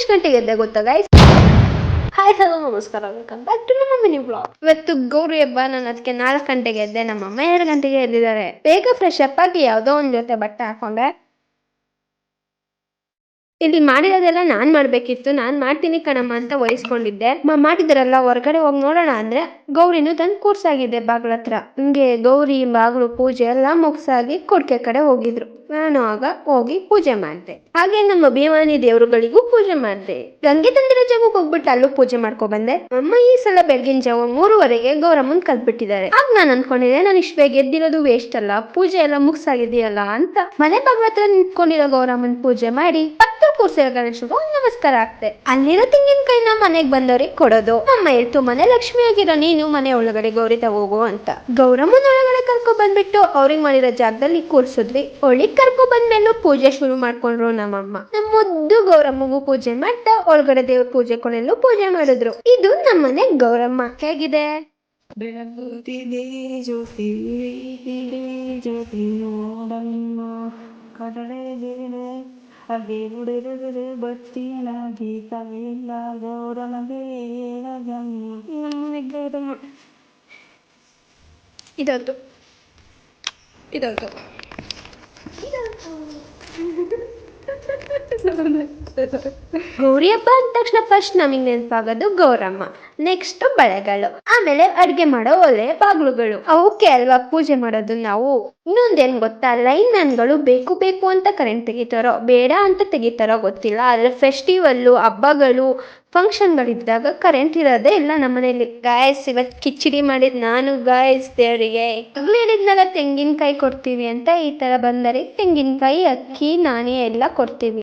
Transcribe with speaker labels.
Speaker 1: ಎಷ್ಟು ಗಂಟೆಗೆ ಎದ್ದೆ ಗೊತ್ತಾ ಗೈಸ್? ಹಾಯ್ ಹಲೋ ನಮಸ್ಕಾರ, ವೆಲ್ಕಮ್ ಬ್ಯಾಕ್ ಟು ನಮ್ಮ ಮಿನಿ ಬ್ಲಾಗ್. ಇವತ್ತು ಗೌರಿ ಹಬ್ಬ. ನಾನು ಅದಕ್ಕೆ 4 ಗಂಟೆಗೆ ಎದ್ದೆ. ನಮ್ಮಮ್ಮ 2 ಗಂಟೆಗೆ ಎದ್ದಿದ್ದಾರೆ. ಬೇಗ ಫ್ರೆಶ್ ಅಪ್ ಆಗಿ ಯಾವುದೋ ಒಂದು ಜೊತೆ ಬಟ್ಟೆ ಹಾಕೊಂಡೆ. ಇಲ್ಲಿ ಮಾಡಿರೋದೆಲ್ಲ ನಾನ್ ಮಾಡ್ಬೇಕಿತ್ತು. ನಾನ್ ಮಾಡ್ತೀನಿ ಕಣಮ್ಮ ಅಂತ ವಹಿಸ್ಕೊಂಡಿದ್ದೆ. ಮಾಡಿದ್ರಲ್ಲ, ಹೊರಗಡೆ ಹೋಗಿ ನೋಡೋಣ ಅಂದ್ರೆ ಗೌರಿನೂ ತಂದು ಕೂರ್ಸಾಗಿದೆ ಬಾಗ್ಲ ಹತ್ರ. ಹಿಂಗೆ ಗೌರಿ ಬಾಗ್ಲು ಪೂಜೆ ಎಲ್ಲ ಮುಗ್ಸಾಗಿ ಕೊಡ್ಕೆ ಕಡೆ ಹೋಗಿದ್ರು. ನಾನು ಆಗ ಹೋಗಿ ಪೂಜೆ ಮಾಡ್ದೆ. ಹಾಗೆ ನಮ್ಮ ಅಭಿಮಾನಿ ದೇವರುಗಳಿಗೂ ಪೂಜೆ ಮಾಡ್ದೆ. ಗಂಗೆ ತಂದಿರೋ ಜಾಗಕ್ಕೆ ಹೋಗ್ಬಿಟ್ಟು ಅಲ್ಲೂ ಪೂಜೆ ಮಾಡ್ಕೊ ಬಂದೆ. ಅಮ್ಮ ಈ ಸಲ ಬೆಳಗಿನ ಜಾವ 3:30ಗೆ ಗೌರಮ್ಮನ್ ಕಲ್ಬಿಟ್ಟಿದ್ದಾರೆ. ಆಗ ನಾನು ಅನ್ಕೊಂಡಿದ್ದೆ, ನಾನು ಇಷ್ಟು ಬೇಗ ಎದ್ದಿರೋದು ವೇಸ್ಟ್ ಅಲ್ಲ, ಪೂಜೆ ಎಲ್ಲ ಮುಗ್ಸಾಗಿದೆಯಲ್ಲ ಅಂತ ಮನೆ ಬಾಗ್ಲ ಹತ್ರ ನಿಂತ್ಕೊಂಡಿರೋ ಗೌರಮ್ಮನ್ ಪೂಜೆ ಮಾಡಿ ಕೂರ್ಸಿರೋ ಗಣೇಶನಿಗೂ ನಮಸ್ಕಾರ ಆಗ್ತೆ. ಅಲ್ಲಿರೋ ತೆಂಗಿನಕಾಯಿನ ಮನೆಗೆ ಬಂದವ್ರಿಗೆ ಕೊಡೋದು. ಅಮ್ಮ ಹೇಳ್ತು, ಮನೆ ಲಕ್ಷ್ಮಿ ಆಗಿರೋ ನೀನು ಮನೆ ಒಳಗಡೆ ಗೌರಿ ತಗೋಗು ಅಂತ. ಗೌರಮ್ಮನ ಒಳಗಡೆ ಕರ್ಕೊ ಬಂದ್ಬಿಟ್ಟು ಅವ್ರಿಗೆ ಮಾಡಿರೋ ಜಾಗದಲ್ಲಿ ಕೂರ್ಸಿದ್ವಿ. ಒಳಗ್ ಕರ್ಕೊ ಬಂದ್ಮೇಲೂ ಪೂಜೆ ಶುರು ಮಾಡ್ಕೊಂಡ್ರು ನಮ್ಮಮ್ಮ. ನಮ್ಮ ಮುದ್ದು ಗೌರಮ್ಮಗೂ ಪೂಜೆ ಮಾಡ್ತಾ ಒಳಗಡೆ ದೇವ್ರ ಪೂಜೆ ಕೊನೆಯಲ್ಲೂ ಪೂಜೆ ಮಾಡಿದ್ರು. ಇದು ನಮ್ಮನೆ ಗೌರಮ್ಮ. ಹೇಗಿದೆ? ಇದೊಂದು ಗೌರಿ ಹಬ್ಬ ಅಂದ ತಕ್ಷಣ ಫಸ್ಟ್ ನಮಗೆ ನೆನಪಾಗೋದು ಗೌರಮ್ಮ, ನೆಕ್ಸ್ಟ್ ಬಳೆಗಳು, ಆಮೇಲೆ ಅಡ್ಗೆ ಮಾಡೋ ಒಲೆ ಬಾಗ್ಲುಗಳು. ಅವಕ್ಕೆ ಅಲ್ವಾ ಪೂಜೆ ಮಾಡೋದು ನಾವು. ಇನ್ನೊಂದೇನ್ ಗೊತ್ತಾ, ಲೈನ್ ಮ್ಯಾನ್ಗಳು ಬೇಕು ಬೇಕು ಅಂತ ಕರೆಂಟ್ ತೆಗಿತಾರೋ ಬೇಡ ಅಂತ ತೆಗಿತಾರೋ ಗೊತ್ತಿಲ್ಲ, ಆದ್ರೆ ಫೆಸ್ಟಿವಲ್ಲು, ಹಬ್ಬಗಳು, ಫಂಕ್ಷನ್ಗಳಿದ್ದಾಗ ಕರೆಂಟ್ ಇರೋದೇ ಇಲ್ಲ ನಮ್ಮನೇಲಿ. ಗಾಯಸ್ ಇವತ್ತು ಕಿಚಡಿ ಮಾಡಿದ್ ನಾನು ಗಾಯಸ್ ದೇವರಿಗೆ. ಮಗ್ಳು ಹೇಳಿದ್ನಲ್ಲ ತೆಂಗಿನಕಾಯಿ ಕೊಡ್ತೀವಿ ಅಂತ, ಈ ತರ ಬಂದರೆ ತೆಂಗಿನಕಾಯಿ, ಅಕ್ಕಿ, ನಾನೇ ಎಲ್ಲ ಕೊಡ್ತೀವಿ.